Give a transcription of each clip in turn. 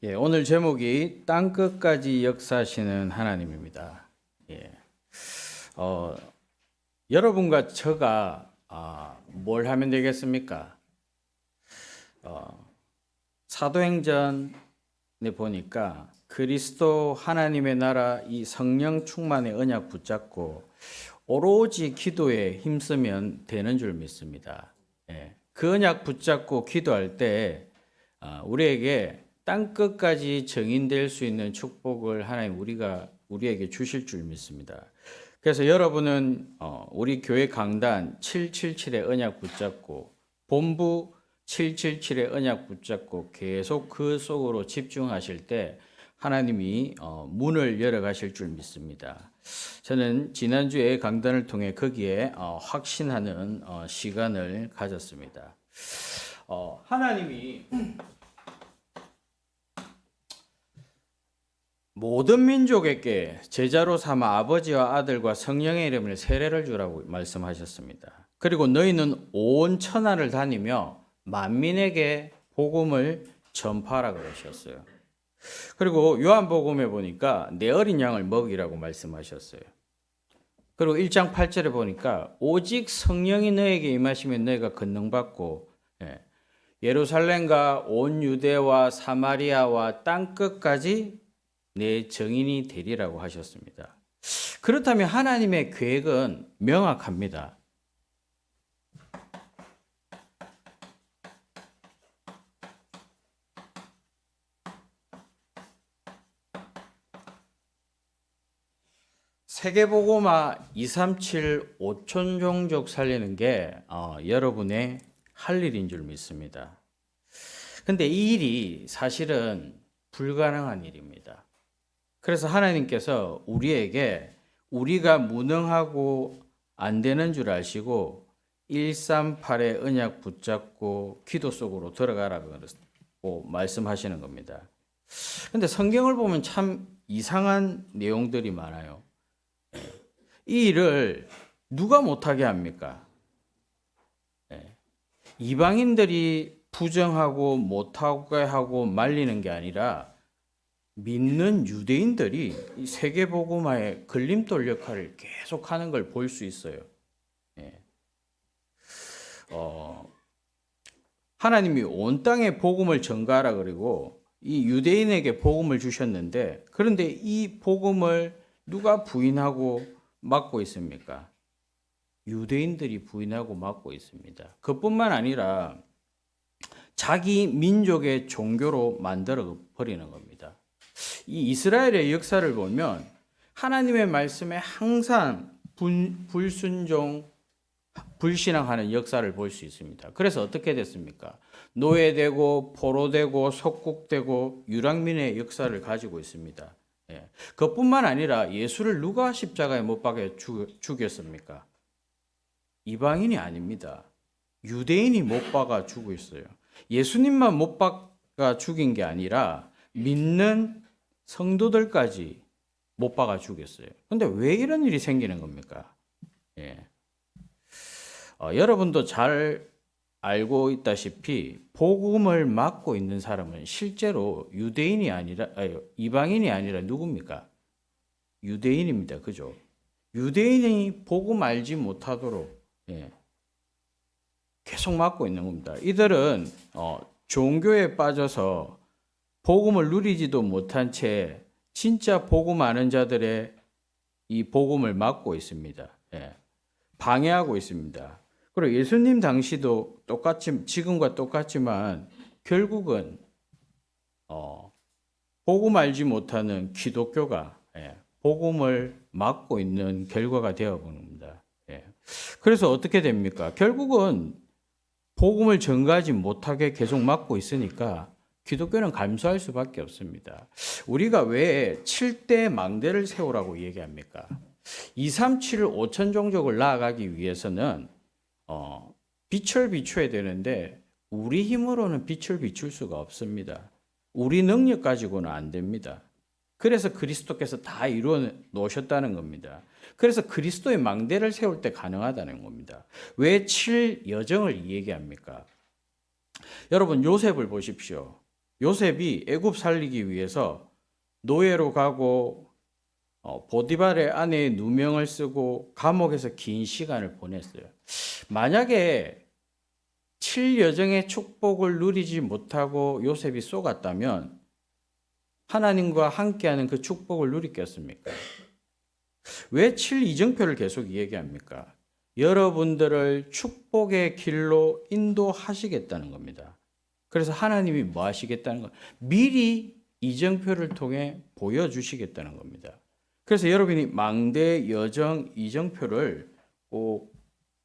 오늘 제목이 땅끝까지 역사하시는 하나님입니다. 예. 여러분과 저가 뭘 하면 되겠습니까? 사도행전에 보니까 그리스도 하나님의 나라 이 성령 충만의 언약 붙잡고 오로지 기도에 힘쓰면 되는 줄 믿습니다. 예. 그 언약 붙잡고 기도할 때 우리에게 땅끝까지 정인될 수 있는 축복을 하나님 우리에게 주실 줄 믿습니다. 그래서 여러분은 우리 교회 강단 777의 언약 붙잡고 본부 777의 언약 붙잡고 계속 그 속으로 집중하실 때 하나님이 문을 열어가실 줄 믿습니다. 저는 지난주에 강단을 통해 거기에 확신하는 시간을 가졌습니다. 하나님이 모든 민족에게 제자로 삼아 아버지와 아들과 성령의 이름을 세례를 주라고 말씀하셨습니다. 그리고 너희는 온 천하를 다니며 만민에게 복음을 전파하라 그러셨어요. 그리고 요한복음에 보니까 내 어린 양을 먹이라고 말씀하셨어요. 그리고 1장 8절에 보니까 오직 성령이 너에게 임하시면 너희가 권능받고 예루살렘과 온 유대와 사마리아와 땅끝까지 내 정인이 되리라고 하셨습니다. 그렇다면 하나님의 계획은 명확합니다. 세계복음화 237 5천 종족 살리는 게 여러분의 할 일인 줄 믿습니다. 근데 이 일이 사실은 불가능한 일입니다. 그래서 하나님께서 우리에게 우리가 무능하고 안 되는 줄 아시고 138의 언약 붙잡고 기도 속으로 들어가라고 말씀하시는 겁니다. 근데 성경을 보면 참 이상한 내용들이 많아요. 이 일을 누가 못하게 합니까? 이방인들이 부정하고 못하게 하고 말리는 게 아니라 믿는 유대인들이 이 세계복음화의 걸림돌 역할을 계속하는 걸 볼 수 있어요. 하나님이 온 땅에 복음을 전가하라 그리고 이 유대인에게 복음을 주셨는데 그런데 이 복음을 누가 부인하고 막고 있습니까? 유대인들이 부인하고 막고 있습니다. 그뿐만 아니라 자기 민족의 종교로 만들어 버리는 겁니다. 이 이스라엘의 역사를 보면 하나님의 말씀에 항상 불순종, 불신앙하는 역사를 볼 수 있습니다. 그래서 어떻게 됐습니까? 노예되고 포로되고 속국되고 유랑민의 역사를 가지고 있습니다. 그뿐만 아니라 예수를 누가 십자가에 못 박아 죽였습니까? 이방인이 아닙니다. 유대인이 못 박아 죽고 있어요. 예수님만 못 박아 죽인 게 아니라 믿는 성도들까지 못 박아 죽였어요. 근데 왜 이런 일이 생기는 겁니까? 여러분도 잘 알고 있다시피 복음을 막고 있는 사람은 실제로 이방인이 아니라 누굽니까? 유대인입니다. 그죠? 유대인이 복음 알지 못하도록 계속 막고 있는 겁니다. 이들은 종교에 빠져서 복음을 누리지도 못한 채 진짜 복음 아는 자들의 이 복음을 막고 있습니다. 방해하고 있습니다. 그리고 예수님 당시도 지금과 똑같지만 결국은 복음 알지 못하는 기독교가 복음을 막고 있는 결과가 되어보는 겁니다. 그래서 어떻게 됩니까? 결국은 복음을 전가하지 못하게 계속 막고 있으니까 기독교는 감수할 수밖에 없습니다. 우리가 왜 7대 망대를 세우라고 얘기합니까? 237 5천 종족을 나아가기 위해서는 빛을 비춰야 되는데 우리 힘으로는 빛을 비출 수가 없습니다. 우리 능력 가지고는 안 됩니다. 그래서 그리스도께서 다 이루어 놓으셨다는 겁니다. 그래서 그리스도의 망대를 세울 때 가능하다는 겁니다. 왜 7여정을 얘기합니까? 여러분 요셉을 보십시오. 요셉이 애굽 살리기 위해서 노예로 가고 보디발의 아내의 누명을 쓰고 감옥에서 긴 시간을 보냈어요. 만약에 7여정의 축복을 누리지 못하고 요셉이 쏘갔다면 하나님과 함께하는 그 축복을 누리겠습니까? 왜 7이정표를 계속 얘기합니까? 여러분들을 축복의 길로 인도하시겠다는 겁니다. 그래서 하나님이 뭐 하시겠다는 거? 미리 이정표를 통해 보여주시겠다는 겁니다. 그래서 여러분이 망대, 여정, 이정표를 꼭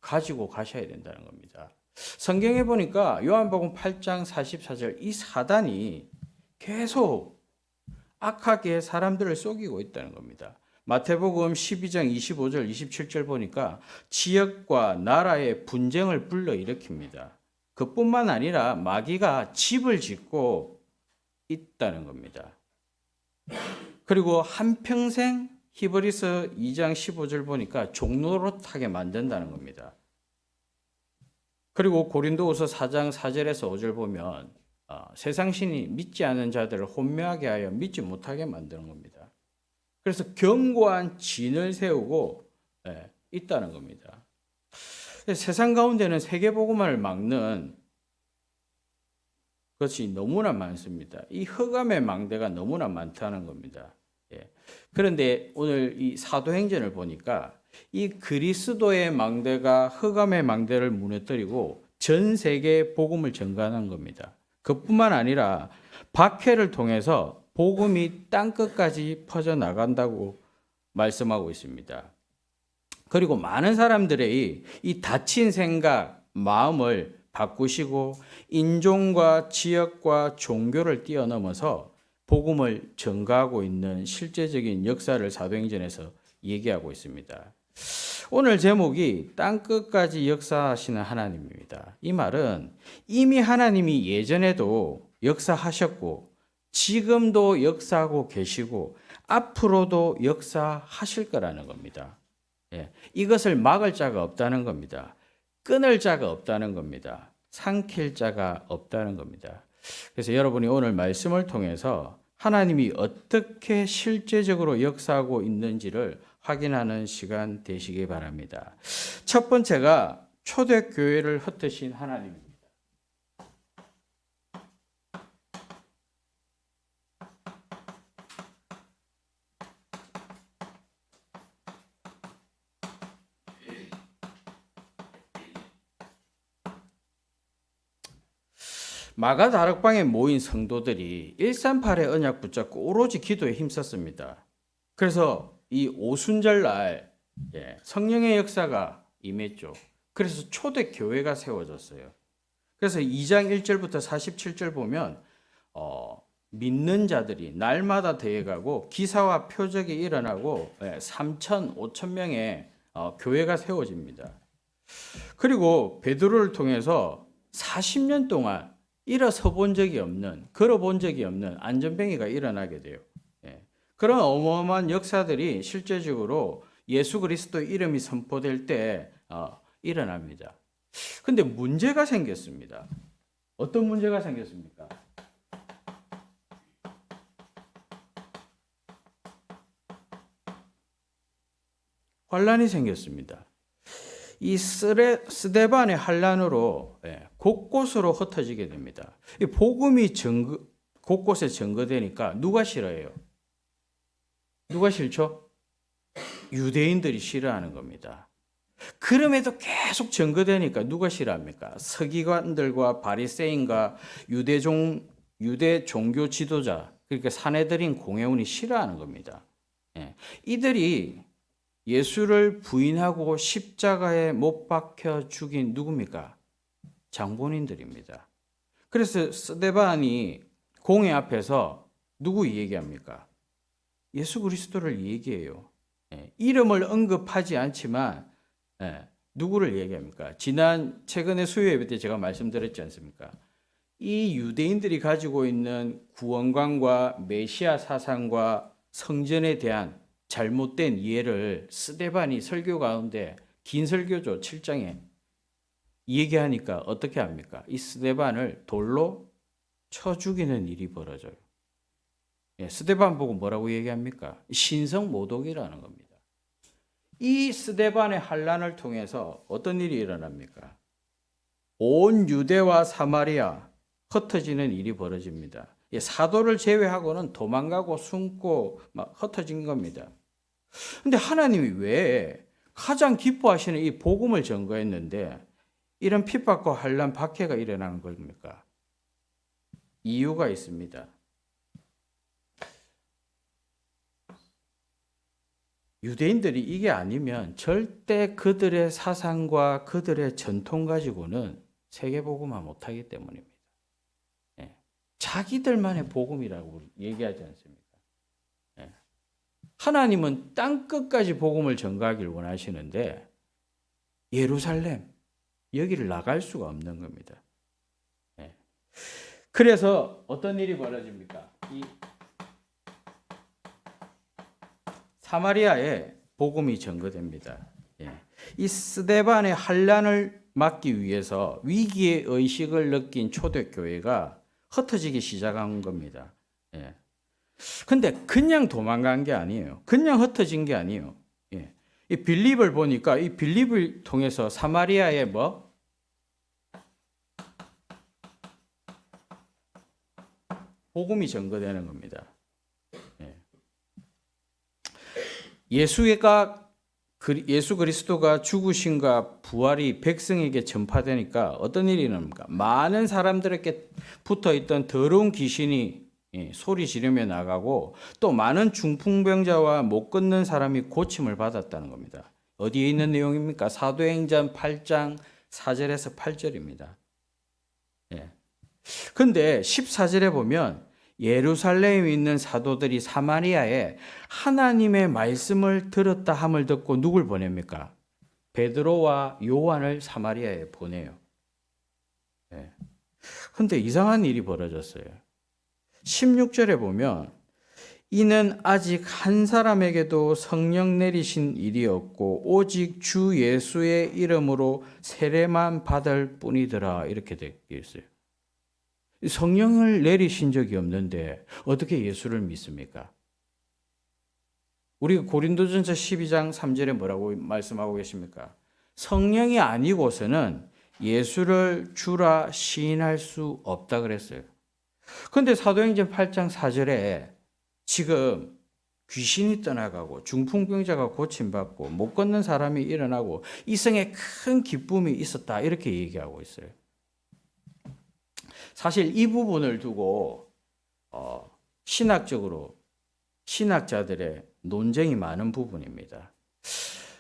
가지고 가셔야 된다는 겁니다. 성경에 보니까 요한복음 8장 44절 이 사단이 계속 악하게 사람들을 속이고 있다는 겁니다. 마태복음 12장 25절 27절 보니까 지역과 나라의 분쟁을 불러일으킵니다. 그뿐만 아니라 마귀가 집을 짓고 있다는 겁니다. 그리고 한평생 히브리서 2장 15절 보니까 종노릇하게 만든다는 겁니다. 그리고 고린도후서 4장 4절에서 5절 보면 세상 신이 믿지 않은 자들을 혼미하게 하여 믿지 못하게 만드는 겁니다. 그래서 견고한 진을 세우고 있다는 겁니다. 세상 가운데는 세계복음화를 막는 것이 너무나 많습니다. 이 흑암의 망대가 너무나 많다는 겁니다. 그런데 오늘 이 사도행전을 보니까 이 그리스도의 망대가 흑암의 망대를 무너뜨리고 전 세계에 복음을 전가하는 겁니다. 그뿐만 아니라 박해를 통해서 복음이 땅끝까지 퍼져나간다고 말씀하고 있습니다. 그리고 많은 사람들의 이 닫힌 생각, 마음을 바꾸시고 인종과 지역과 종교를 뛰어넘어서 복음을 전가하고 있는 실제적인 역사를 사도행전에서 얘기하고 있습니다. 오늘 제목이 땅끝까지 역사하시는 하나님입니다. 이 말은 이미 하나님이 예전에도 역사하셨고 지금도 역사하고 계시고 앞으로도 역사하실 거라는 겁니다. 이것을 막을 자가 없다는 겁니다. 끊을 자가 없다는 겁니다. 삼킬 자가 없다는 겁니다. 그래서 여러분이 오늘 말씀을 통해서 하나님이 어떻게 실제적으로 역사하고 있는지를 확인하는 시간 되시기 바랍니다. 첫 번째가 초대교회를 흩으신 하나님입니다. 마가 다락방에 모인 성도들이 138의 언약 붙잡고 오로지 기도에 힘썼습니다. 그래서 이 오순절 날 성령의 역사가 임했죠. 그래서 초대 교회가 세워졌어요. 그래서 2장 1절부터 47절 보면 믿는 자들이 날마다 대회가고 기사와 표적이 일어나고 3천, 5천 명의 교회가 세워집니다. 그리고 베드로를 통해서 40년 동안 일어서 본 적이 없는, 걸어본 적이 없는 안전뱅이가 일어나게 돼요. 그런 어마어마한 역사들이 실제적으로 예수 그리스도 이름이 선포될 때 일어납니다. 근데 문제가 생겼습니다. 어떤 문제가 생겼습니까? 환란이 생겼습니다. 이 스데반의 환란으로 곳곳으로 흩어지게 됩니다. 이 복음이 곳곳에 증거되니까 누가 싫어해요? 누가 싫죠? 유대인들이 싫어하는 겁니다. 그럼에도 계속 증거되니까 누가 싫어합니까? 서기관들과 바리새인과 유대 종교 지도자, 그러니까 사내들인 공회원이 싫어하는 겁니다. 이들이 예수를 부인하고 십자가에 못 박혀 죽인 누굽니까? 장본인들입니다. 그래서 스데반이 공회 앞에서 누구 얘기합니까? 예수 그리스도를 얘기해요. 이름을 언급하지 않지만 누구를 얘기합니까? 최근에 수요 예배 때 제가 말씀드렸지 않습니까? 이 유대인들이 가지고 있는 구원관과 메시아 사상과 성전에 대한 잘못된 이해를 스데반이 설교 가운데 긴 설교죠. 7장에 얘기하니까 어떻게 합니까? 이 스데반을 돌로 쳐 죽이는 일이 벌어져요. 예, 스데반 보고 뭐라고 얘기합니까? 신성 모독이라는 겁니다. 이 스데반의 환란을 통해서 어떤 일이 일어납니까? 온 유대와 사마리아 흩어지는 일이 벌어집니다. 예, 사도를 제외하고는 도망가고 숨고 막 흩어진 겁니다. 근데 하나님이 왜 가장 기뻐하시는 이 복음을 전거했는데 이런 핍박과 환란 박해가 일어나는 겁니까? 이유가 있습니다. 유대인들이 이게 아니면 절대 그들의 사상과 그들의 전통 가지고는 세계복음화 못하기 때문입니다. 예. 자기들만의 복음이라고 얘기하지 않습니까? 예. 하나님은 땅끝까지 복음을 전가하길 원하시는데 예루살렘 여기를 나갈 수가 없는 겁니다. 예. 그래서 어떤 일이 벌어집니까? 이 사마리아에 복음이 전거됩니다. 예. 이 스데반의 환란을 막기 위해서 위기의 의식을 느낀 초대교회가 흩어지기 시작한 겁니다. 예. 근데 그냥 도망간 게 아니에요. 그냥 흩어진 게 아니에요. 예. 이 빌립을 보니까 이 빌립을 통해서 사마리아에 복음이 전거되는 겁니다. 예수 그리스도가 죽으심과 부활이 백성에게 전파되니까 어떤 일이 일어납니까? 많은 사람들에게 붙어 있던 더러운 귀신이 소리 지르며 나가고 또 많은 중풍병자와 못 걷는 사람이 고침을 받았다는 겁니다. 어디에 있는 내용입니까? 사도행전 8장 4절에서 8절입니다. 예. 근데 14절에 보면 예루살렘에 있는 사도들이 사마리아에 하나님의 말씀을 들었다 함을 듣고 누굴 보냅니까? 베드로와 요한을 사마리아에 보내요. 그런데 이상한 일이 벌어졌어요. 16절에 보면 이는 아직 한 사람에게도 성령 내리신 일이 없고 오직 주 예수의 이름으로 세례만 받을 뿐이더라 이렇게 되어 있어요. 성령을 내리신 적이 없는데 어떻게 예수를 믿습니까? 우리 고린도전서 12장 3절에 뭐라고 말씀하고 계십니까? 성령이 아니고서는 예수를 주라 시인할 수 없다 그랬어요. 그런데 사도행전 8장 4절에 지금 귀신이 떠나가고 중풍병자가 고침받고 못 걷는 사람이 일어나고 이 성에 큰 기쁨이 있었다 이렇게 얘기하고 있어요. 사실 이 부분을 두고 신학적으로 신학자들의 논쟁이 많은 부분입니다.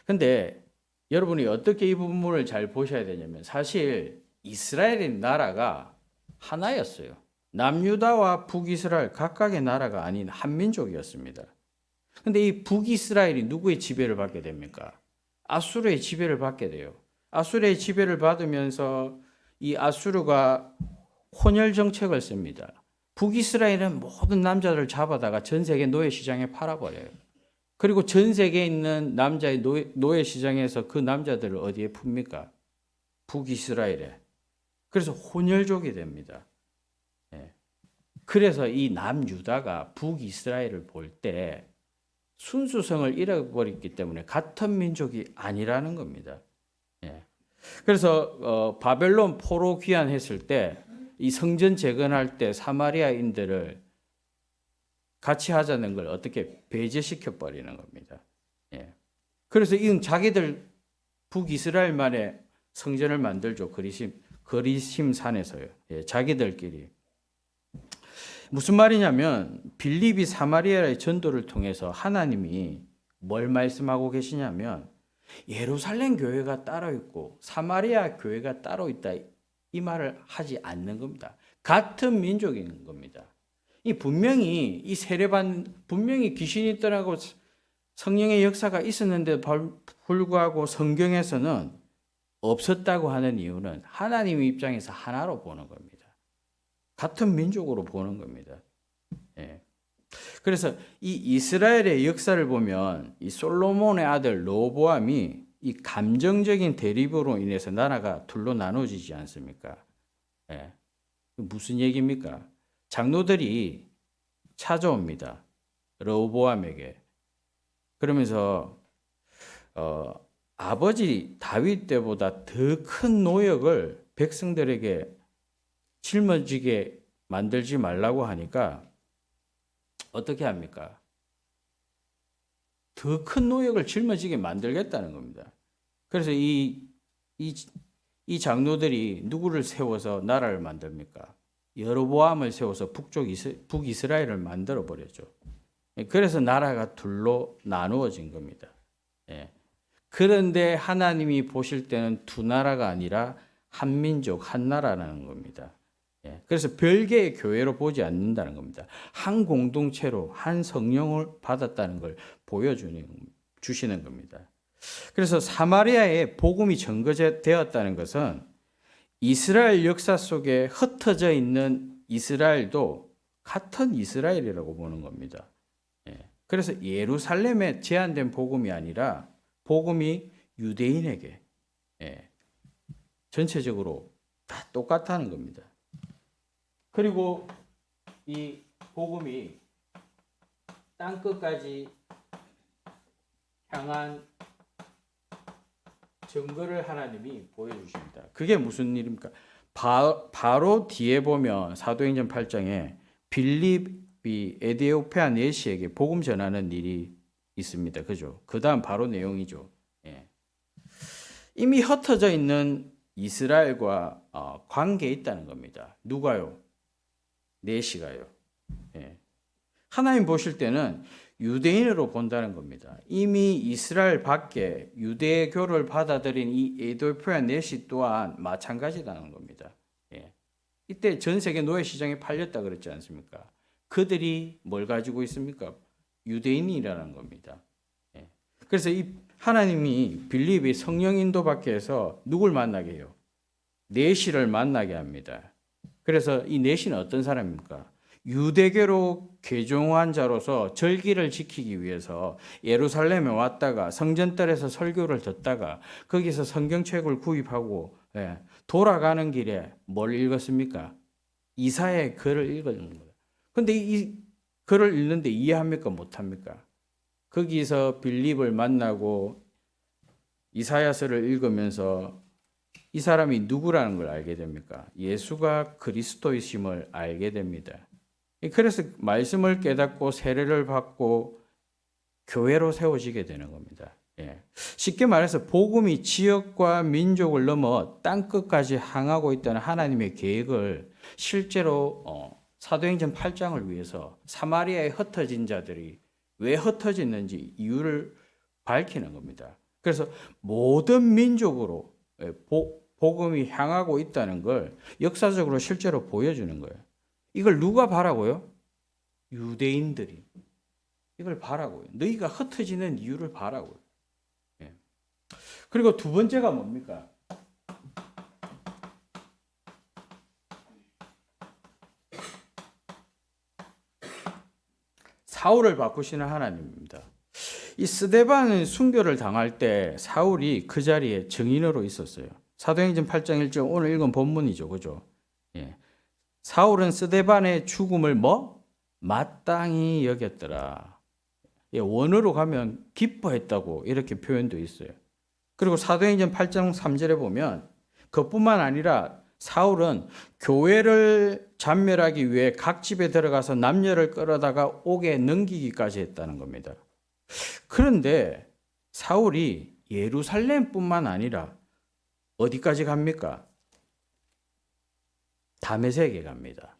그런데 여러분이 어떻게 이 부분을 잘 보셔야 되냐면 사실 이스라엘의 나라가 하나였어요. 남유다와 북이스라엘 각각의 나라가 아닌 한민족이었습니다. 그런데 이 북이스라엘이 누구의 지배를 받게 됩니까? 아수르의 지배를 받게 돼요. 아수르의 지배를 받으면서 이 아수르가 혼혈 정책을 씁니다. 북이스라엘은 모든 남자들을 잡아다가 전 세계 노예 시장에 팔아버려요. 그리고 전 세계에 있는 남자의 노예 시장에서 그 남자들을 어디에 풉니까? 북이스라엘에. 그래서 혼혈족이 됩니다. 그래서 이 남유다가 북이스라엘을 볼 때 순수성을 잃어버렸기 때문에 같은 민족이 아니라는 겁니다. 그래서 바벨론 포로 귀환했을 때 이 성전 재건할 때 사마리아인들을 같이 하자는 걸 어떻게 배제시켜 버리는 겁니다. 그래서 이건 자기들 북이스라엘만의 성전을 만들죠. 그리심 산에서요. 자기들끼리. 무슨 말이냐면 빌립이 사마리아의 전도를 통해서 하나님이 뭘 말씀하고 계시냐면 예루살렘 교회가 따로 있고 사마리아 교회가 따로 있다 이 말을 하지 않는 겁니다. 같은 민족인 겁니다. 분명히 이 분명히 귀신이 떠나고 성령의 역사가 있었는데 불구하고 성경에서는 없었다고 하는 이유는 하나님의 입장에서 하나로 보는 겁니다. 같은 민족으로 보는 겁니다. 그래서 이 이스라엘의 역사를 보면 이 솔로몬의 아들 로보암이 이 감정적인 대립으로 인해서 나라가 둘로 나눠지지 않습니까? 무슨 얘기입니까? 장로들이 찾아옵니다. 르호보암에게. 그러면서 아버지 다윗 때보다 더 큰 노역을 백성들에게 짊어지게 만들지 말라고 하니까 어떻게 합니까? 더 큰 노역을 짊어지게 만들겠다는 겁니다. 그래서 이 장로들이 누구를 세워서 나라를 만듭니까? 여로보암을 세워서 북이스라엘을 만들어 버렸죠. 그래서 나라가 둘로 나누어진 겁니다. 예. 그런데 하나님이 보실 때는 두 나라가 아니라 한 민족, 한 나라라는 겁니다. 예. 그래서 별개의 교회로 보지 않는다는 겁니다. 한 공동체로 한 성령을 받았다는 걸 보여주시는 겁니다. 그래서 사마리아에 복음이 전거되었다는 것은 이스라엘 역사 속에 흩어져 있는 이스라엘도 같은 이스라엘이라고 보는 겁니다. 그래서 예루살렘에 제한된 복음이 아니라 복음이 유대인에게 전체적으로 다 똑같다는 겁니다. 그리고 이 복음이 땅끝까지 향한 증거를 하나님이 보여주십니다. 그게 무슨 일입니까? 바로 뒤에 보면 사도행전 8장에 빌립이 에디오피아 내시에게 복음 전하는 일이 있습니다. 그죠? 그 다음 바로 내용이죠. 예. 이미 흩어져 있는 이스라엘과 관계에 있다는 겁니다. 누가요? 내시가요. 예. 하나님 보실 때는 유대인으로 본다는 겁니다. 이미 이스라엘 밖에 유대교를 받아들인 이 에디오피아 내시 또한 마찬가지라는 겁니다. 예. 이때 전 세계 노예 시장에 팔렸다 그랬지 않습니까? 그들이 뭘 가지고 있습니까? 유대인이라는 겁니다. 예. 그래서 이 하나님이 빌립이 성령 인도 밖에 해서 누굴 만나게 해요? 내시를 만나게 합니다. 그래서 이 내시는 어떤 사람입니까? 유대교로 개종한 자로서 절기를 지키기 위해서 예루살렘에 왔다가 성전뜰에서 설교를 듣다가 거기서 성경책을 구입하고 돌아가는 길에 뭘 읽었습니까? 이사야의 글을 읽은 거예요. 근데 이 글을 읽는데 이해합니까? 못합니까? 거기서 빌립을 만나고 이사야서를 읽으면서 이 사람이 누구라는 걸 알게 됩니까? 예수가 그리스도이심을 알게 됩니다. 그래서 말씀을 깨닫고 세례를 받고 교회로 세워지게 되는 겁니다. 예. 쉽게 말해서 복음이 지역과 민족을 넘어 땅끝까지 향하고 있다는 하나님의 계획을 실제로 사도행전 8장을 위해서 사마리아에 흩어진 자들이 왜 흩어졌는지 이유를 밝히는 겁니다. 그래서 모든 민족으로 복음이 향하고 있다는 걸 역사적으로 실제로 보여주는 거예요. 이걸 누가 바라고요? 유대인들이. 이걸 바라고요. 너희가 흩어지는 이유를 바라고요. 예. 그리고 두 번째가 뭡니까? 사울을 바꾸시는 하나님입니다. 이 스데반은 순교를 당할 때 사울이 그 자리에 증인으로 있었어요. 사도행전 8장 1절 오늘 읽은 본문이죠. 그죠? 예. 사울은 스데반의 죽음을 마땅히 여겼더라. 예, 원어로 가면 기뻐했다고 이렇게 표현되어 있어요. 그리고 사도행전 8장 3절에 보면 그뿐만 아니라 사울은 교회를 잔멸하기 위해 각 집에 들어가서 남녀를 끌어다가 옥에 넘기기까지 했다는 겁니다. 그런데 사울이 예루살렘뿐만 아니라 어디까지 갑니까? 다메섹에 갑니다.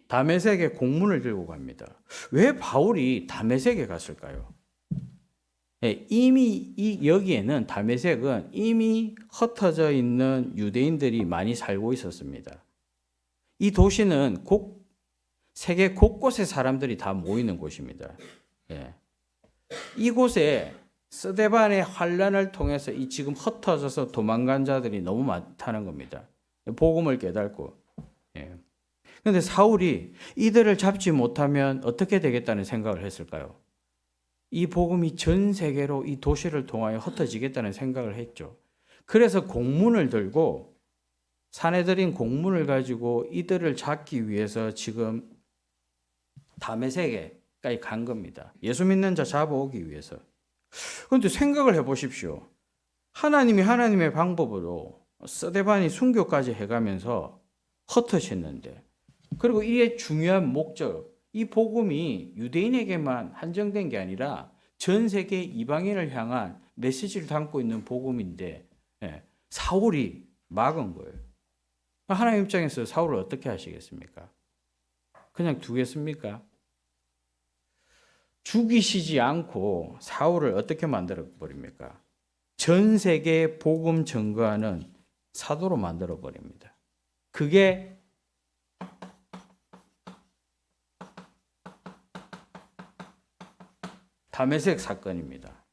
다메섹에 공문을 들고 갑니다. 왜 바울이 다메섹에 갔을까요? 네, 이미 여기에는 다메섹은 이미 흩어져 있는 유대인들이 많이 살고 있었습니다. 이 도시는 세계 곳곳에 사람들이 다 모이는 곳입니다. 네. 이곳에 스데반의 환란을 통해서 이 지금 흩어져서 도망간 자들이 너무 많다는 겁니다. 복음을 깨닫고. 그런데 사울이 이들을 잡지 못하면 어떻게 되겠다는 생각을 했을까요? 이 복음이 전 세계로 이 도시를 통하여 흩어지겠다는 생각을 했죠. 그래서 공문을 들고 사내들인 공문을 가지고 이들을 잡기 위해서 지금 다메섹에까지 간 겁니다. 예수 믿는 자 잡아오기 위해서. 그런데 생각을 해보십시오. 하나님이 하나님의 방법으로 스데반이 순교까지 해가면서 흩어졌는데, 그리고 이의 중요한 목적, 이 복음이 유대인에게만 한정된 게 아니라 전 세계 이방인을 향한 메시지를 담고 있는 복음인데, 사울이 막은 거예요. 하나님 입장에서 사울을 어떻게 하시겠습니까? 그냥 두겠습니까? 죽이시지 않고 사울을 어떻게 만들어 버립니까? 전 세계에 복음 전거하는 사도로 만들어 버립니다. 그게 다메섹 사건입니다.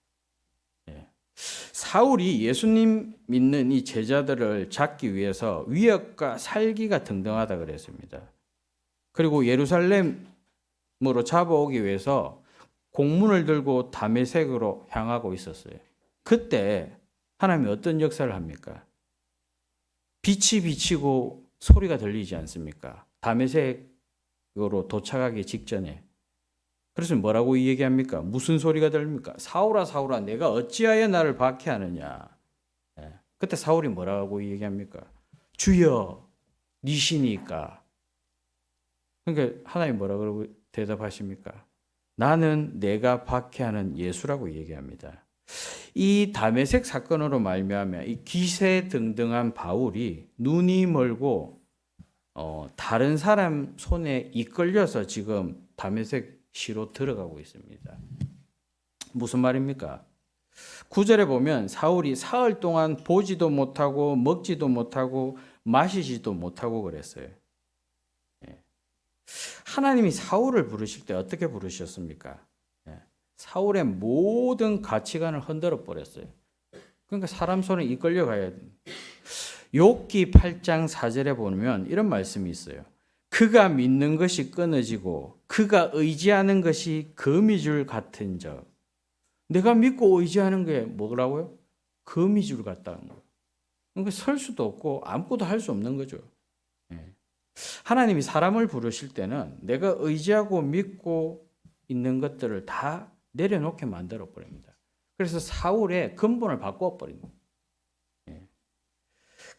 사울이 예수님 믿는 이 제자들을 잡기 위해서 위협과 살기가 등등하다 그랬습니다. 그리고 예루살렘으로 잡아오기 위해서 공문을 들고 다메섹으로 향하고 있었어요. 그때 하나님이 어떤 역사를 합니까? 빛이 비치고 소리가 들리지 않습니까? 다메섹으로 도착하기 직전에. 그래서 뭐라고 얘기합니까? 무슨 소리가 들립니까? 사울아 사울아 내가 어찌하여 나를 박해하느냐. 그때 사울이 뭐라고 얘기합니까? 주여 니시니까. 그러니까 하나님 뭐라고 대답하십니까? 나는 내가 박해하는 예수라고 얘기합니다. 이 다메섹 사건으로 말미암아 이 기세등등한 바울이 눈이 멀고 다른 사람 손에 이끌려서 지금 다메섹 시로 들어가고 있습니다. 무슨 말입니까? 9절에 보면 사울이 사흘 동안 보지도 못하고 먹지도 못하고 마시지도 못하고 그랬어요. 하나님이 사울을 부르실 때 어떻게 부르셨습니까? 사울의 모든 가치관을 흔들어 버렸어요. 그러니까 사람 손에 이끌려 가야 돼요. 욥기 8장 4절에 보면 이런 말씀이 있어요. 그가 믿는 것이 끊어지고 그가 의지하는 것이 거미줄 같은 적. 내가 믿고 의지하는 게 뭐라고요? 거미줄 같다는 거예요. 그러니까 설 수도 없고 아무것도 할 수 없는 거죠. 하나님이 사람을 부르실 때는 내가 의지하고 믿고 있는 것들을 다 내려놓게 만들어 버립니다. 그래서 사울의 근본을 바꿔 버립니다.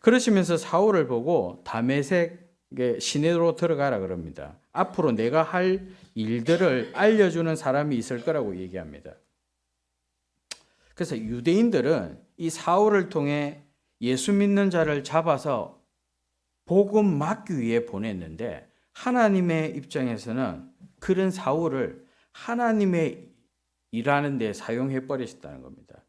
그러시면서 사울을 보고 다메섹 시내로 들어가라 그럽니다. 앞으로 내가 할 일들을 알려주는 사람이 있을 거라고 얘기합니다. 그래서 유대인들은 이 사울을 통해 예수 믿는 자를 잡아서 복음 막기 위해 보냈는데 하나님의 입장에서는 그런 사울을 하나님의 일하는 데 사용해 버리셨다는 겁니다.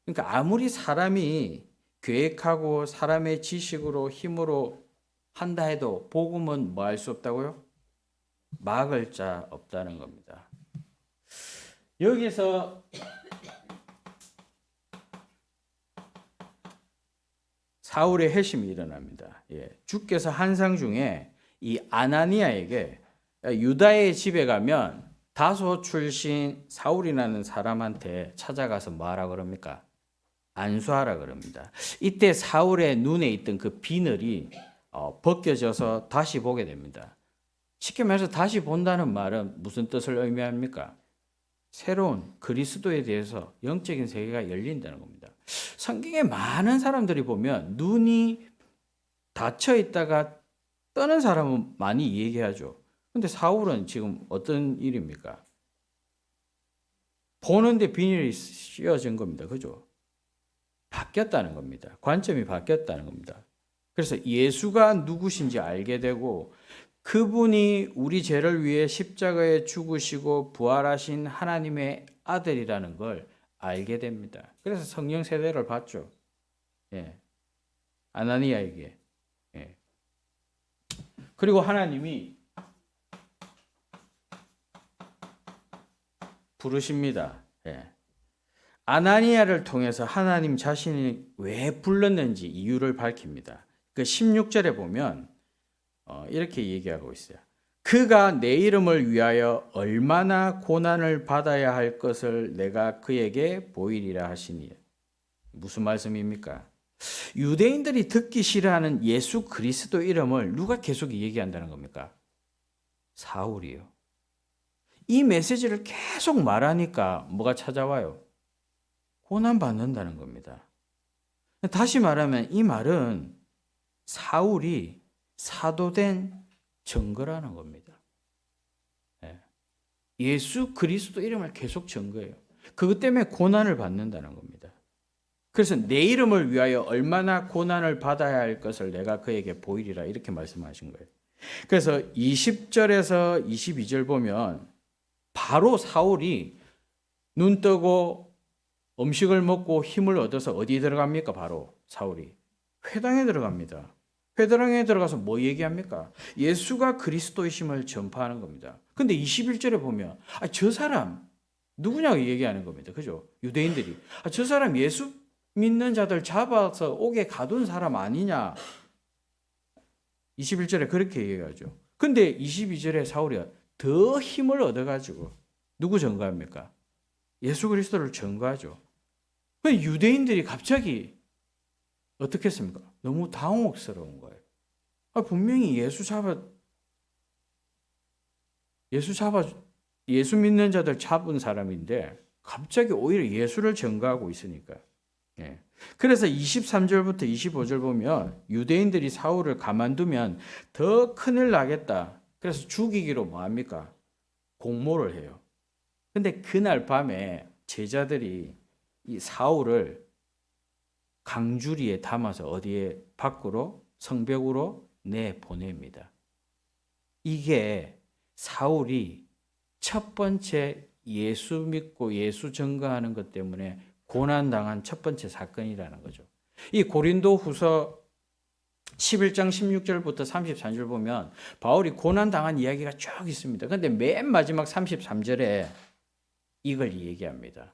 그러니까 아무리 사람이 계획하고 사람의 지식으로 힘으로 한다 해도 복음은 뭐 할 수 없다고요? 막을 자 없다는 겁니다. 여기서 사울의 회심이 일어납니다. 주께서 환상 중에 이 아나니아에게 유다의 집에 가면 다소 출신 사울이라는 사람한테 찾아가서 뭐하라 그럽니까? 안수하라 그럽니다. 이때 사울의 눈에 있던 그 비늘이 벗겨져서 다시 보게 됩니다. 쉽게 말해서 다시 본다는 말은 무슨 뜻을 의미합니까? 새로운 그리스도에 대해서 영적인 세계가 열린다는 겁니다. 성경에 많은 사람들이 보면 눈이 닫혀 있다가 떠는 사람은 많이 얘기하죠. 근데 사울은 지금 어떤 일입니까? 보는데 비닐이 씌워진 겁니다. 그죠? 바뀌었다는 겁니다. 관점이 바뀌었다는 겁니다. 그래서 예수가 누구신지 알게 되고 그분이 우리 죄를 위해 십자가에 죽으시고 부활하신 하나님의 아들이라는 걸 알게 됩니다. 그래서 성령 세례를 받죠. 아나니아에게. 그리고 하나님이 부르십니다. 아나니아를 통해서 하나님 자신이 왜 불렀는지 이유를 밝힙니다. 그 16절에 보면 이렇게 얘기하고 있어요. 그가 내 이름을 위하여 얼마나 고난을 받아야 할 것을 내가 그에게 보이리라 하시니. 무슨 말씀입니까? 유대인들이 듣기 싫어하는 예수 그리스도 이름을 누가 계속 얘기한다는 겁니까? 사울이요. 이 메시지를 계속 말하니까 뭐가 찾아와요? 고난받는다는 겁니다. 다시 말하면 이 말은 사울이 사도된 증거라는 겁니다. 예수 그리스도 이름을 계속 증거해요. 그것 때문에 고난을 받는다는 겁니다. 그래서 내 이름을 위하여 얼마나 고난을 받아야 할 것을 내가 그에게 보이리라 이렇게 말씀하신 거예요. 그래서 20절에서 22절 보면 바로 사울이 눈 뜨고 음식을 먹고 힘을 얻어서 어디에 들어갑니까? 바로 사울이 회당에 들어갑니다. 회당에 들어가서 뭐 얘기합니까? 예수가 그리스도이심을 전파하는 겁니다. 근데 21절에 보면 저 사람 누구냐고 얘기하는 겁니다. 그죠? 유대인들이 저 사람 예수 믿는 자들 잡아서 옥에 가둔 사람 아니냐? 21절에 그렇게 얘기하죠. 근데 22절에 사울이 더 힘을 얻어가지고 누구 증거합니까? 예수 그리스도를 증거하죠. 유대인들이 갑자기 어떻게 했습니까? 너무 당혹스러운 거예요. 분명히 예수 믿는 자들 잡은 사람인데 갑자기 오히려 예수를 증거하고 있으니까. 예. 그래서 23절부터 25절 보면 유대인들이 사울을 가만두면 더 큰일 나겠다. 그래서 죽이기로 뭐합니까? 공모를 해요. 근데 그날 밤에 제자들이 이 사울을 강주리에 담아서 어디에 밖으로 성벽으로 내보냅니다. 이게 사울이 첫 번째 예수 믿고 예수 증거하는 것 때문에 고난당한 첫 번째 사건이라는 거죠. 이 고린도후서 11장 16절부터 33절 보면 바울이 고난당한 이야기가 쭉 있습니다. 그런데 맨 마지막 33절에 이걸 얘기합니다.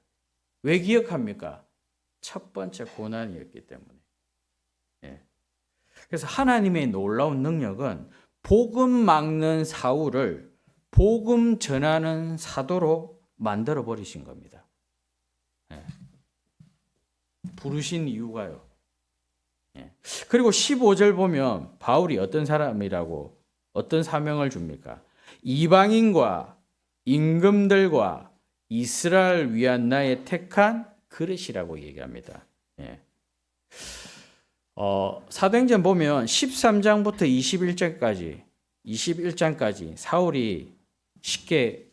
왜 기억합니까? 첫 번째 고난이었기 때문에. 그래서 하나님의 놀라운 능력은 복음 막는 사울을 복음 전하는 사도로 만들어 버리신 겁니다. 부르신 이유가요. 그리고 15절 보면 바울이 어떤 사람이라고 어떤 사명을 줍니까? 이방인과 임금들과 이스라엘 위한 나의 택한 그릇이라고 얘기합니다. 사도행전 보면 13장부터 21장까지 사울이 쉽게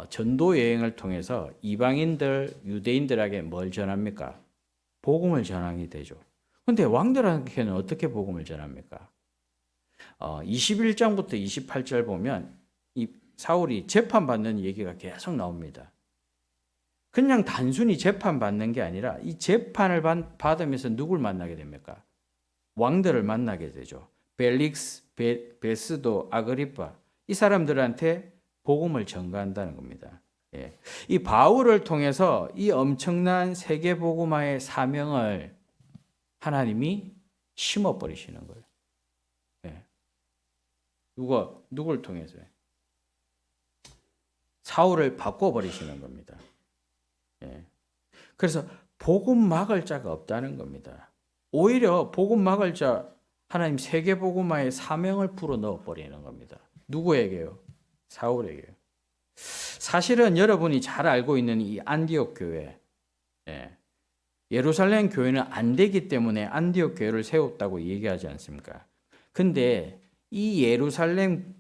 전도 여행을 통해서 이방인들, 유대인들에게 뭘 전합니까? 복음을 전하게 되죠. 그런데 왕들한테는 어떻게 복음을 전합니까? 21장부터 28절 보면 이 사울이 재판받는 얘기가 계속 나옵니다. 그냥 단순히 재판받는 게 아니라 이 재판을 받으면서 누굴 만나게 됩니까? 왕들을 만나게 되죠. 벨릭스, 베스도, 아그리파 이 사람들한테 복음을 전가한다는 겁니다. 이 바울을 통해서 이 엄청난 세계 복음화의 사명을 하나님이 심어버리시는 거예요. 누굴 통해서요? 사울을 바꿔버리시는 겁니다. 그래서 복음 막을 자가 없다는 겁니다. 오히려 복음 막을 자 하나님 세계 복음화의 사명을 풀어 넣어 버리는 겁니다. 누구에게요? 사울에게요. 사실은 여러분이 잘 알고 있는 이 안디옥 교회, 예루살렘 교회는 안 되기 때문에 안디옥 교회를 세웠다고 얘기하지 않습니까? 근데 이 예루살렘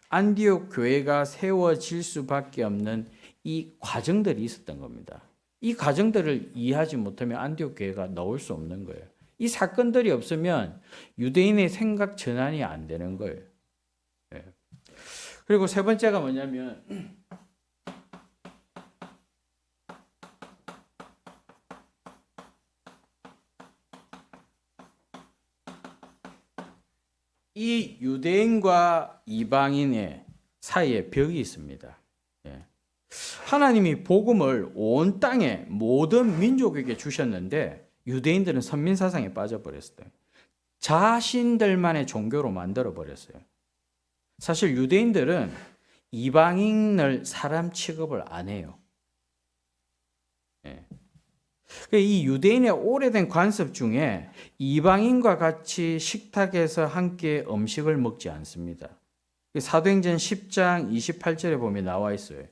안디옥 교회가 세워질 수밖에 없는 이 과정들이 있었던 겁니다. 이 과정들을 이해하지 못하면 안디옥 교회가 나올 수 없는 거예요. 이 사건들이 없으면 유대인의 생각 전환이 안 되는 거예요. 그리고 세 번째가 뭐냐면 이 유대인과 이방인의 사이에 벽이 있습니다. 하나님이 복음을 온 땅에 모든 민족에게 주셨는데 유대인들은 선민사상에 빠져버렸어요. 자신들만의 종교로 만들어버렸어요. 사실 유대인들은 이방인을 사람 취급을 안 해요. 이 유대인의 오래된 관습 중에 이방인과 같이 식탁에서 함께 음식을 먹지 않습니다. 사도행전 10장 28절에 보면 나와 있어요.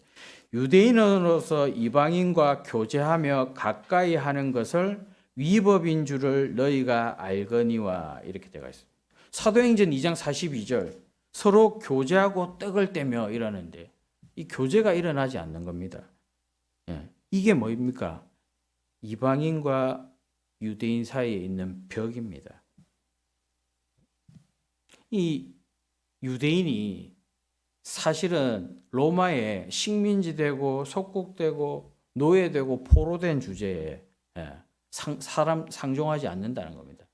유대인으로서 이방인과 교제하며 가까이 하는 것을 위법인 줄을 너희가 알거니와 이렇게 되어 있어요. 사도행전 2장 42절 서로 교제하고 떡을 떼며 이러는데 이 교제가 일어나지 않는 겁니다. 이게 뭐입니까? 이방인과 유대인 사이에 있는 벽입니다. 이 유대인이 사실은 로마의 식민지되고 속국되고 노예되고 포로된 주제에 사람 상종하지 않는다는 겁니다.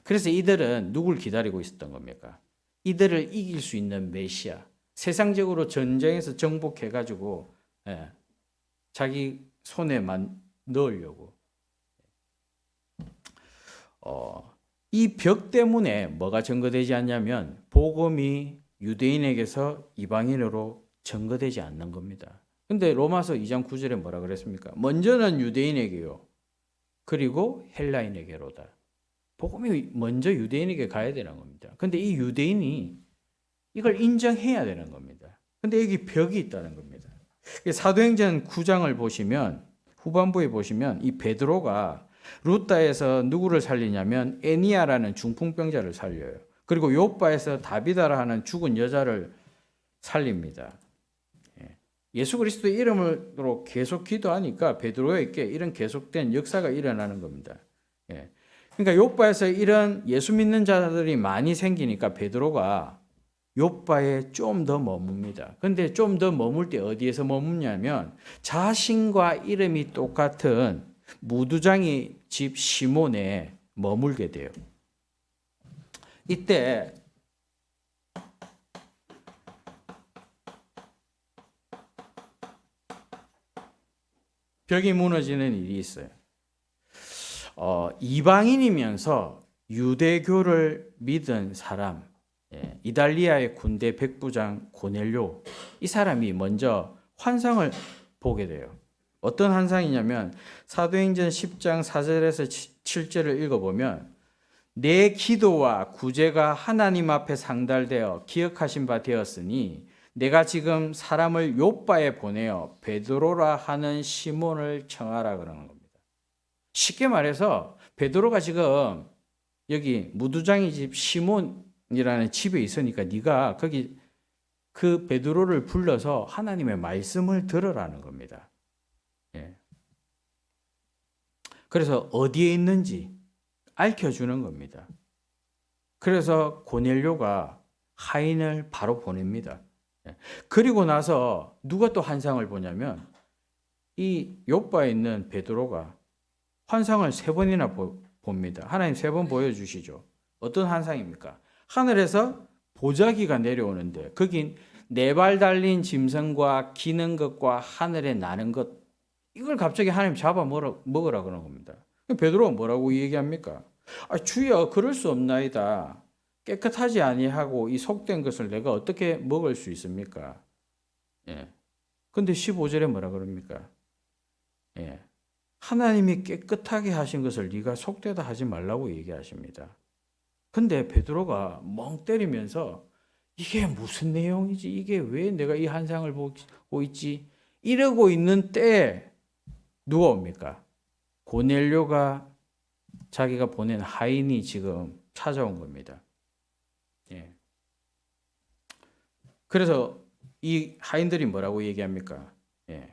그래서 이들은 누굴 기다리고 있었던 겁니까? 이들을 이길 수 있는 메시아, 세상적으로 전쟁에서 정복해가지고 자기 손에만 넣으려고. 이 벽 때문에 뭐가 증거되지 않냐면 복음이 유대인에게서 이방인으로 증거되지 않는 겁니다. 근데 로마서 2장 9절에 뭐라 그랬습니까? 먼저는 유대인에게요. 그리고 헬라인에게로다. 복음이 먼저 유대인에게 가야 되는 겁니다. 근데 이 유대인이 이걸 인정해야 되는 겁니다. 근데 여기 벽이 있다는 겁니다. 사도행전 9장을 보시면 후반부에 보시면 이 베드로가 루다에서 누구를 살리냐면 에니아라는 중풍병자를 살려요. 그리고 요바에서 다비다라 하는 죽은 여자를 살립니다. 예수 그리스도의 이름으로 계속 기도하니까 베드로에게 이런 계속된 역사가 일어나는 겁니다. 그러니까 요바에서 이런 예수 믿는 자들이 많이 생기니까 베드로가 요바에 좀 더 머뭅니다. 근데 좀 더 머물 때 어디에서 머무냐면 자신과 이름이 똑같은 무두장이 집 시몬에 머물게 돼요. 이때 벽이 무너지는 일이 있어요. 이방인이면서 유대교를 믿은 사람, 이달리아의 군대 백부장 고넬료, 이 사람이 먼저 환상을 보게 돼요. 어떤 환상이냐면 사도행전 10장 4절에서 7절을 읽어보면 내 기도와 구제가 하나님 앞에 상달되어 기억하신 바 되었으니 내가 지금 사람을 요바에 보내어 베드로라 하는 시몬을 청하라 그러는 겁니다. 쉽게 말해서 베드로가 지금 여기 무두장이 집 시몬이라는 집에 있으니까 네가 거기 그 베드로를 불러서 하나님의 말씀을 들으라는 겁니다. 그래서 어디에 있는지 알려주는 겁니다. 그래서 고넬료가 하인을 바로 보냅니다. 그리고 나서 누가 또 환상을 보냐면 이 요바에 있는 베드로가 환상을 3번이나 봅니다. 하나님 3번 보여주시죠. 어떤 환상입니까? 하늘에서 보자기가 내려오는데 거긴 4발 달린 짐승과 기는 것과 하늘에 나는 것, 이걸 갑자기 하나님 잡아 먹으라 그러는 겁니다. 베드로가 뭐라고 얘기합니까? 주여 그럴 수 없나이다. 깨끗하지 아니하고 이 속된 것을 내가 어떻게 먹을 수 있습니까? 근데 15절에 뭐라 그럽니까? 하나님이 깨끗하게 하신 것을 네가 속되다 하지 말라고 얘기하십니다. 근데 베드로가 멍 때리면서 이게 무슨 내용이지? 이게 왜 내가 이 환상을 보고 있지? 이러고 있는 때에 누가 옵니까? 고넬료가 자기가 보낸 하인이 지금 찾아온 겁니다. 그래서 이 하인들이 뭐라고 얘기합니까?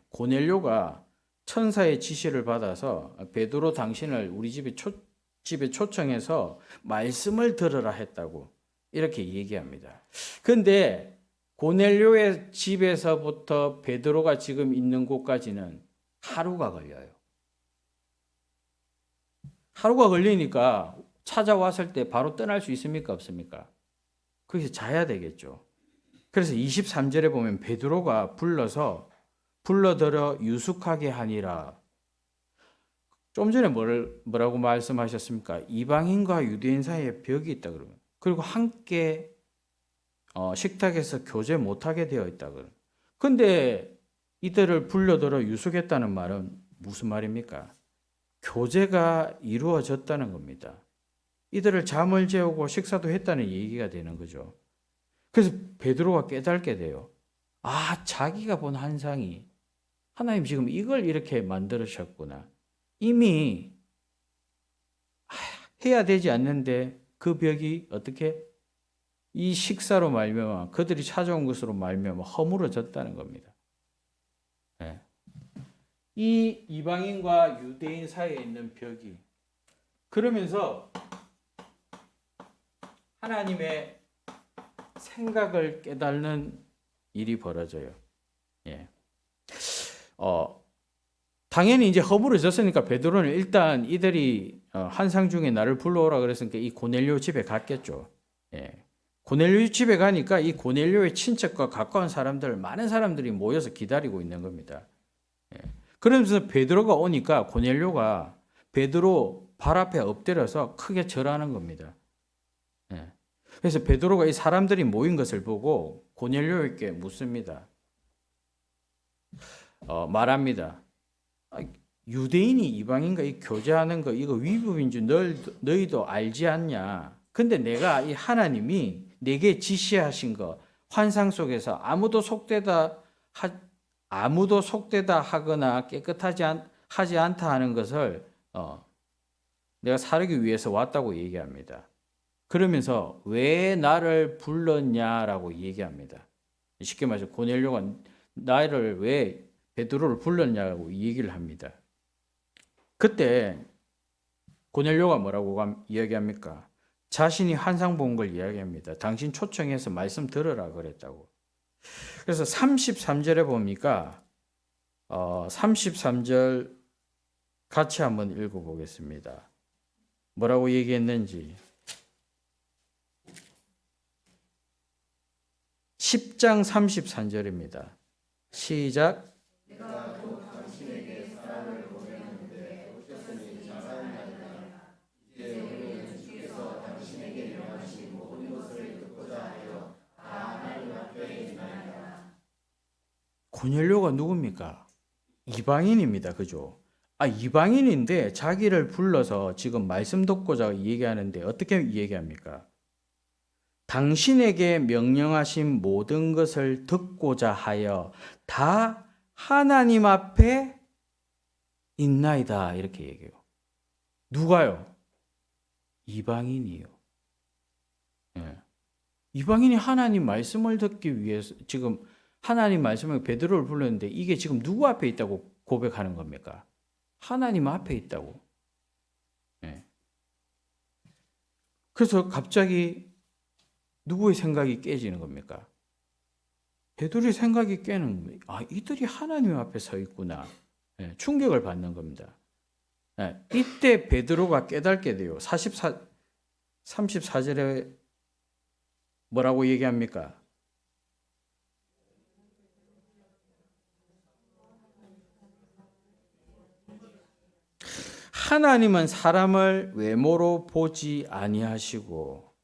고넬료가 천사의 지시를 받아서 베드로 당신을 우리 집에 초청해서 말씀을 들으라 했다고 이렇게 얘기합니다. 그런데 고넬료의 집에서부터 베드로가 지금 있는 곳까지는 하루가 걸려요. 하루가 걸리니까 찾아왔을 때 바로 떠날 수 있습니까? 없습니까? 거기서 자야 되겠죠. 그래서 23절에 보면 베드로가 불러들어 유숙하게 하니라. 좀 전에 뭐라고 말씀하셨습니까? 이방인과 유대인 사이에 벽이 있다 그러면. 그리고 함께 식탁에서 교제 못하게 되어 있다 그러면. 근데 이들을 불러들어 유숙했다는 말은 무슨 말입니까? 교제가 이루어졌다는 겁니다. 이들을 잠을 재우고 식사도 했다는 얘기가 되는 거죠. 그래서 베드로가 깨닫게 돼요. 아, 자기가 본 환상이 하나님 지금 이걸 이렇게 만들으셨구나. 이미 해야 되지 않는데 그 벽이 어떻게 이 식사로 말미암아 그들이 찾아온 것으로 말미암아 허물어졌다는 겁니다. 네. 이 이방인과 유대인 사이에 있는 벽이 그러면서 하나님의 생각을 깨닫는 일이 벌어져요. 예. 당연히 이제 허물어졌으니까 베드로는 일단 이들이 환상 중에 나를 불러오라 그랬으니까 이 고넬료 집에 갔겠죠. 예. 고넬료 집에 가니까 이 고넬료의 친척과 가까운 사람들, 많은 사람들이 모여서 기다리고 있는 겁니다. 예. 그러면서 베드로가 오니까 고넬료가 베드로 발 앞에 엎드려서 크게 절하는 겁니다. 예. 그래서 베드로가 이 사람들이 모인 것을 보고 고넬료에게 묻습니다. 말합니다. 유대인이 이방인과 이 교제하는 거 이거 위법인 줄 너희도 알지 않냐? 근데 내가 이 하나님이 내게 지시하신 거 환상 속에서 아무도 속되다 하거나 깨끗하지 하지 않다 하는 것을 내가 사르기 위해서 왔다고 얘기합니다. 그러면서 왜 나를 불렀냐라고 얘기합니다. 쉽게 말해서 고넬료가 나를 왜 베드로를 불렀냐고 얘기를 합니다. 그때 고넬료가 뭐라고 이야기합니까? 자신이 환상 본 걸 이야기합니다. 당신 초청해서 말씀 들으라 그랬다고. 그래서 33절에 보니까 33절 같이 한번 읽어보겠습니다. 뭐라고 얘기했는지 10장 33절입니다. 시작. 고넬료가 누굽니까? 이방인입니다. 그죠? 이방인인데 자기를 불러서 지금 말씀 듣고자 얘기하는데 어떻게 얘기합니까? 당신에게 명령하신 모든 것을 듣고자 하여 다 하나님 앞에 있나이다. 이렇게 얘기해요. 누가요? 이방인이요. 예. 이방인이 하나님 말씀을 듣기 위해서 지금 하나님 말씀을 베드로를 불렀는데 이게 지금 누구 앞에 있다고 고백하는 겁니까? 하나님 앞에 있다고. 예. 그래서 갑자기 누구의 생각이 깨지는 겁니까? 베드로의 생각이 깨는 이들이 하나님 앞에 서 있구나. 예, 충격을 받는 겁니다. 예, 이때 베드로가 깨닫게 돼요. 34절에 뭐라고 얘기합니까? 하나님은 사람을 외모로 보지 아니하시고,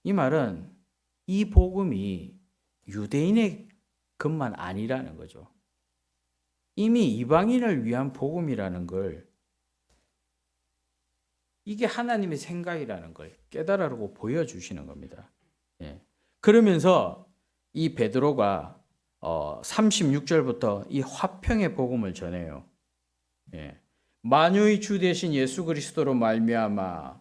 이 말은 이 복음이 유대인의 것만 아니라는 거죠. 이미 이방인을 위한 복음이라는 걸, 이게 하나님의 생각이라는 걸 깨달으라고 보여주시는 겁니다. 예. 그러면서 이 베드로가 36절부터 이 화평의 복음을 전해요. 예. 만유의 주 되신 예수 그리스도로 말미암아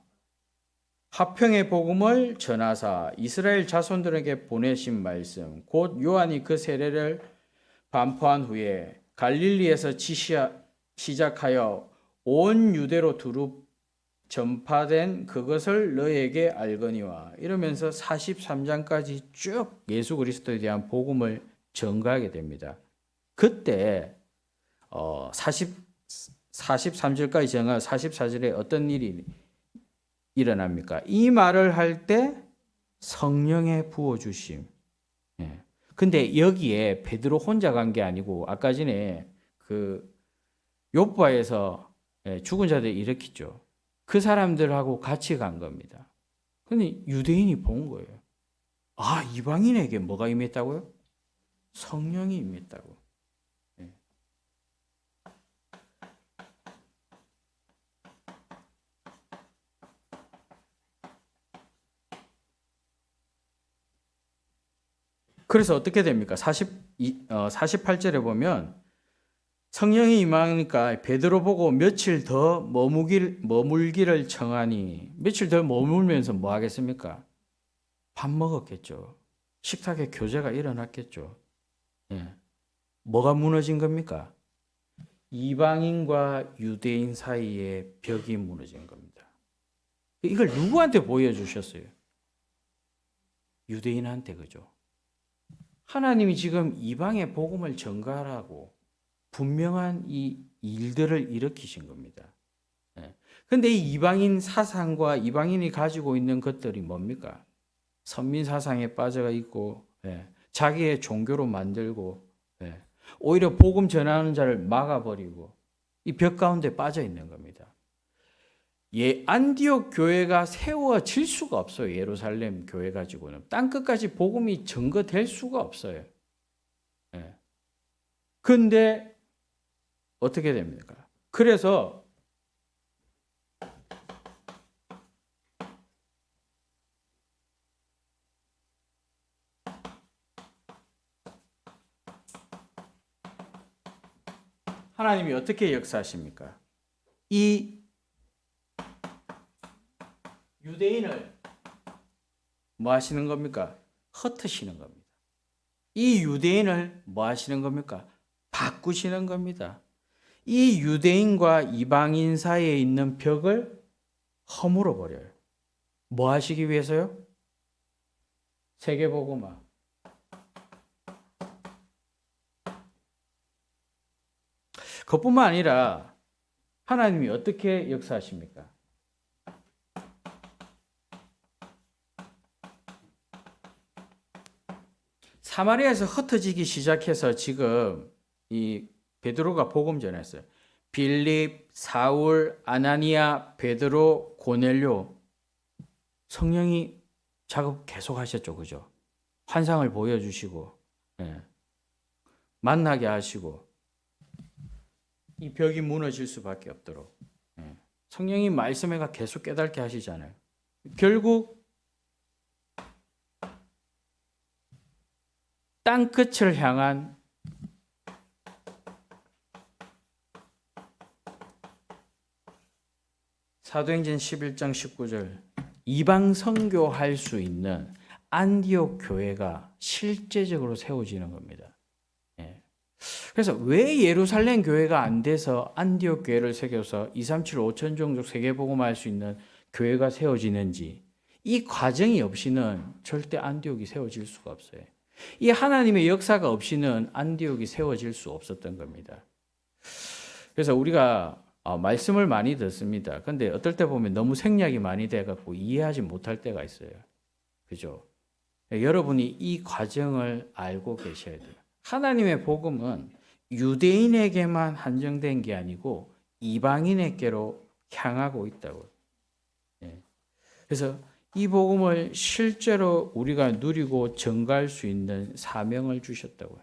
화평의 복음을 전하사 이스라엘 자손들에게 보내신 말씀 곧 요한이 그 세례를 반포한 후에 갈릴리에서 시작하여 온 유대로 두루 전파된 그것을 너에게 알거니와 이러면서 43장까지 쭉 예수 그리스도에 대한 복음을 전가하게 됩니다. 그때 43절까지 전가 44절에 어떤 일이 일어납니까? 이 말을 할 때 성령의 부어주심. 예. 근데 여기에 베드로 혼자 간 게 아니고 아까 전에 그 욥바에서 죽은 자들 일으켰죠. 그 사람들하고 같이 간 겁니다. 근데 유대인이 본 거예요. 이방인에게 뭐가 임했다고요? 성령이 임했다고. 그래서 어떻게 됩니까? 48절에 보면 성령이 임하니까 베드로 보고 며칠 더 머물기를 청하니, 며칠 더 머물면서 뭐 하겠습니까? 밥 먹었겠죠. 식탁에 교제가 일어났겠죠. 예. 뭐가 무너진 겁니까? 이방인과 유대인 사이에 벽이 무너진 겁니다. 이걸 누구한테 보여주셨어요? 유대인한테, 그죠? 하나님이 지금 이방의 복음을 전가하라고 분명한 이 일들을 일으키신 겁니다. 그런데 이 이방인 사상과 이방인이 가지고 있는 것들이 뭡니까? 선민 사상에 빠져 있고, 자기의 종교로 만들고, 오히려 복음 전하는 자를 막아버리고 이 벽 가운데 빠져 있는 겁니다. 안디옥 교회가 세워질 수가 없어요. 예루살렘 교회 가지고는 땅 끝까지 복음이 전거될 수가 없어요. 그런데 어떻게 됩니까? 그래서 하나님이 어떻게 역사하십니까? 이 유대인을 뭐 하시는 겁니까? 흩으시는 겁니다. 이 유대인을 뭐 하시는 겁니까? 바꾸시는 겁니다. 이 유대인과 이방인 사이에 있는 벽을 허물어 버려요. 뭐 하시기 위해서요? 세계복음화. 그뿐만 아니라 하나님이 어떻게 역사하십니까? 사마리아에서 흩어지기 시작해서 지금 이 베드로가 복음 전했어요. 빌립, 사울, 아나니아, 베드로, 고넬료. 성령이 작업 계속 하셨죠. 그죠? 환상을 보여주시고, 만나게 하시고, 이 벽이 무너질 수밖에 없도록. 성령이 말씀에가 계속 깨닫게 하시잖아요. 결국 땅 끝을 향한 사도행전 11장 19절 이방 선교할 수 있는 안디옥 교회가 실제적으로 세워지는 겁니다. 그래서 왜 예루살렘 교회가 안 돼서 안디옥 교회를 새겨서 237 5천 종족 세계복음할 수 있는 교회가 세워지는지, 이 과정이 없이는 절대 안디옥이 세워질 수가 없어요. 이 하나님의 역사가 없이는 안디옥이 세워질 수 없었던 겁니다. 그래서 우리가 말씀을 많이 듣습니다. 그런데 어떨 때 보면 너무 생략이 많이 돼갖고 이해하지 못할 때가 있어요. 그죠? 여러분이 이 과정을 알고 계셔야 돼요. 하나님의 복음은 유대인에게만 한정된 게 아니고 이방인에게로 향하고 있다고요. 그래서 이 복음을 실제로 우리가 누리고 전가할 수 있는 사명을 주셨다고요.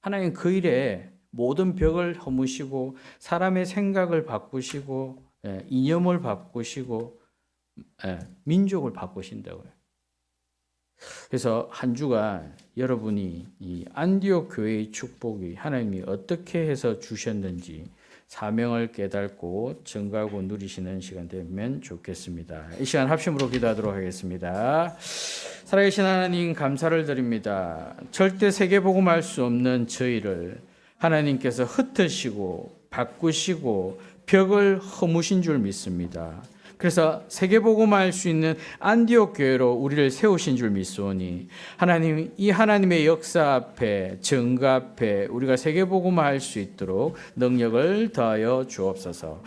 하나님 그 일에 모든 벽을 허무시고 사람의 생각을 바꾸시고 이념을 바꾸시고 민족을 바꾸신다고요. 그래서 한 주간 여러분이 이 안디옥 교회의 축복이 하나님이 어떻게 해서 주셨는지 사명을 깨닫고 증가하고 누리시는 시간 되면 좋겠습니다. 이 시간 합심으로 기도하도록 하겠습니다. 살아계신 하나님 감사를 드립니다. 절대 세계복음할 수 없는 저희를 하나님께서 흩으시고 바꾸시고 벽을 허무신 줄 믿습니다. 그래서 세계복음할 수 있는 안디옥 교회로 우리를 세우신 줄 믿소니 하나님, 이 하나님의 역사 앞에 증거 앞에 우리가 세계복음할 수 있도록 능력을 더하여 주옵소서.